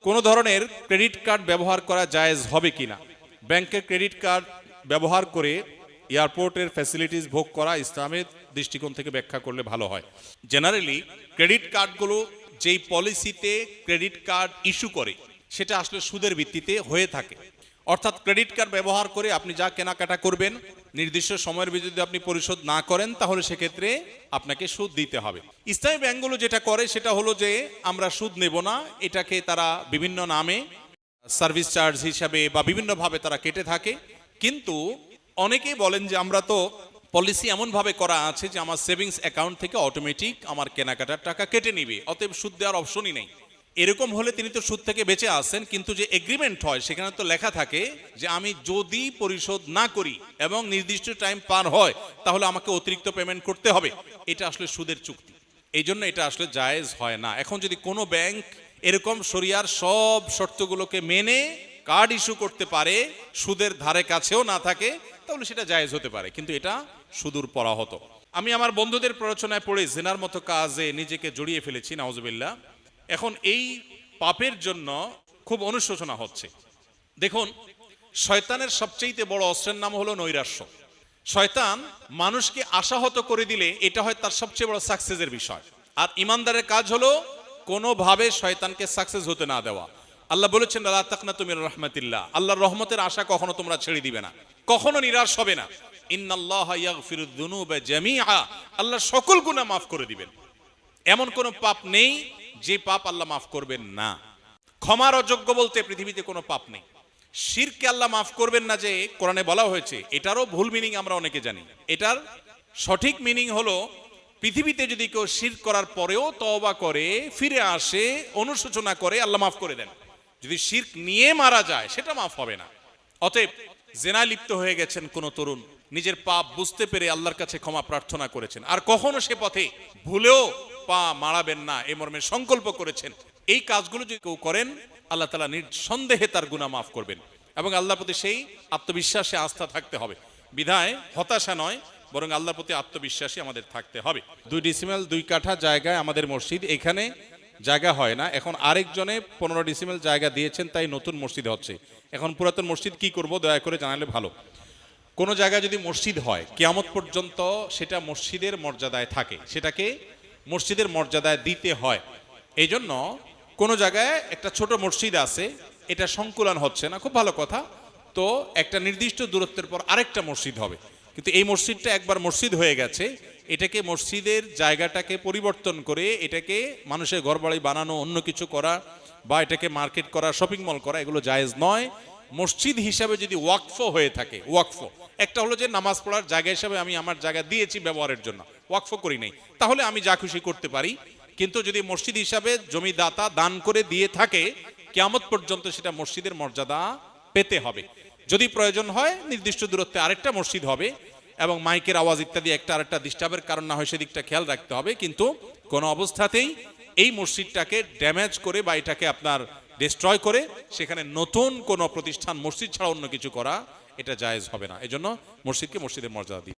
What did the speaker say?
কোনো ধরনের credit card ব্যবহার করা জায়েজ হবে কিনা, ব্যাংকের ক্রেডিট কার্ড ব্যবহার করে এয়ারপোর্টের ফ্যাসিলিটিস ভোগ করা ইসলামের দৃষ্টিকোণ থেকে ব্যাখ্যা করলে ভালো হয়। জেনারেলি ক্রেডিট কার্ডগুলো যেই পলিসিতে ক্রেডিট কার্ড ইস্যু করে সেটা আসলে সুদের ভিত্তিতে হয়ে থাকে। অর্থাৎ ক্রেডিট কার্ড ব্যবহার করে আপনি যা কেনাকাটা করবেন নির্দিষ্ট সময়ের ভিতরে যদি আপনি পরিশোধ না করেন তাহলে সেক্ষেত্রে আপনাকে সুদ দিতে হবে। ইসলামী ব্যাংকগুলো যেটা করে সেটা হলো যে আমরা সুদ নেব না, এটাকে তারা বিভিন্ন নামে সার্ভিস চার্জ হিসাবে বা বিভিন্নভাবে তারা কেটে থাকে। কিন্তু অনেকেই বলেন যে আমরা তো পলিসি এমনভাবে করা আছে যে আমার সেভিংস অ্যাকাউন্ট থেকে অটোমেটিক আমার কেনাকাটার টাকা কেটে নিবে, অতএব সুদ দেওয়ার অপশনই নেই। এরকম হলে তিনি তো সুদ থেকে বেঁচে আসেন, কিন্তু যে এগ্রিমেন্ট হয় সেখানে তো লেখা থাকে যে আমি যদি পরিশোধ না করি এবং নির্দিষ্ট টাইম পার হয় তাহলে আমাকে অতিরিক্ত পেমেন্ট করতে হবে। এটা আসলে সুদের চুক্তি, এই জন্য এটা আসলে জায়েজ হয় না। এখন যদি কোনো ব্যাংক এরকম শরিয়ার সব শর্তগুলোকে মেনে কার্ড ইস্যু করতে পারে, সুদের ধারে কাছেও না থাকে, তাহলে সেটা জায়েজ হতে পারে, কিন্তু এটা সুদূর পরাহত। আমি আমার বন্ধুদের প্ররোচনায় পড়ে জিনার মতো কাজে নিজেকে জড়িয়ে ফেলেছি, নাউজুবিল্লাহ। এখন এই পাপের জন্য খুব অনুশোচনা হচ্ছে। দেখুন, শয়তানের সবচেয়ে বড় অস্ত্রের নাম হলো নৈরাশ্য। শয়তান মানুষকে আশাহত করে দিলে এটা হয় তার সবচেয়ে বড় সাকসেসের বিষয়। আর ইমানদারের কাজ হলো কোনোভাবে শয়তানকে সাকসেস হতে না দেওয়া। আল্লাহ বলেছেন লা তাকনাতু মির রাহমাতিল্লাহ, আল্লাহর রহমতের আশা কখনো তোমরা ছেড়ে দিবে না, কখনো নিরাশ হবে না। ইন্নাল্লাহা ইয়াগফিরুয যুনুবা জামিআ, আল্লাহ সকল গুনাহ মাফ করে দিবেন। এমন কোনো পাপ নেই যে পাপ আল্লাহ মাফ করবেন না। ক্ষমার অযোগ্য বলতে পৃথিবীতে কোনো পাপ নেই। শিরকে আল্লাহ মাফ করবেন না যে কোরআনে বলা হয়েছে, এটারও ভুল মিনিং আমরা অনেকে জানি। এটার সঠিক মিনিং হলো পৃথিবীতে যদি কেউ শিরক করার পরেও তওবা করে, ফিরে আসে, অনুশোচনা করে, আল্লাহ মাফ করে দেন। যদি শিরক নিয়ে মারা যায় সেটা মাফ হবে না। অতএব জেনায় লিপ্ত হয়ে গেছেন কোন তরুণ, নিজের পাপ বুঝতে পেরে আল্লাহর কাছে ক্ষমা প্রার্থনা করেছেন, আর কখনো সে পথে ভুলেও পা মারাবেন না এ মর্মে সংকল্প করেছেন, এই কাজগুলো যদি কেউ করেন আল্লাহ তাআলা নিঃসন্দেহে তার গুনাহ মাফ করবেন। এবং আল্লাহর প্রতি সেই আত্মবিশ্বাসে আস্থা থাকতে হবে। বিধায় হতাশা নয়, বরং আল্লাহর প্রতি আত্মবিশ্বাসী আমাদের থাকতে হবে। 2 ডিসিমেল 2 কাঠা জায়গায় আমাদের মসজিদ, এখানে জায়গা হয় না। এখন আরেকজনে 15 ডিসিমেল জায়গা দিয়েছেন, তাই নতুন মসজিদ হচ্ছে। এখন পুরাতন মসজিদ কি করব, দয়া করে জানালে ভালো। কোনো জায়গায় যদি মসজিদ হয় কিয়ামত পর্যন্ত সেটা মসজিদের মর্যাদায় থাকে, সেটাকে মসজিদের মর্যাদায় দিতে হয়। এই জন্য কোনো জায়গায় একটা ছোট মসজিদ আছে, এটা সংকুলন হচ্ছে না, খুব ভালো কথা, তো একটা নির্দিষ্ট দূরত্বের পর আরেকটা মসজিদ হবে। কিন্তু এই মসজিদটা একবার মসজিদ হয়ে গেছে, এটাকে মসজিদের জায়গাটাকে পরিবর্তন করে এটাকে মানুষের ঘরবাড়ি বানানো, অন্য কিছু করা, বা এটাকে মার্কেট করা, শপিং মল করা, এগুলো জায়েজ নয়। মসজিদ হিসাবে যদি ওয়াকফ হয়ে থাকে, ওয়াকফ একটা হলো যে নামাজ পড়ার জায়গা হিসাবে আমি আমার জায়গা দিয়েছি ব্যবহারের জন্য, ওয়াকফ করি নাই, তাহলে আমি যা খুশি করতে পারি। কিন্তু যদি মসজিদ হিসাবে জমিদাতা দান করে দিয়ে থাকে, কিয়ামত পর্যন্ত সেটা মসজিদের মর্যাদা পেতে হবে। যদি প্রয়োজন হয় নির্দিষ্ট দূরত্বে আরেকটা মসজিদ হবে, এবং মাইকের আওয়াজ ইত্যাদি একটা আরেকটা ডিস্টার্বের কারণ না হয় সেদিকটা খেয়াল রাখতে হবে। কিন্তু কোনো অবস্থাতেই এই মসজিদটাকে ড্যামেজ করে বা এটাকে আপনার ডিস্ট্রয় করে সেখানে নতুন কোনো প্রতিষ্ঠান মসজিদ ছাড়া অন্য কিছু করা, এটা জায়েজ হবে না। এজন্য মসজিদকে মসজিদের মর্যাদা দিই।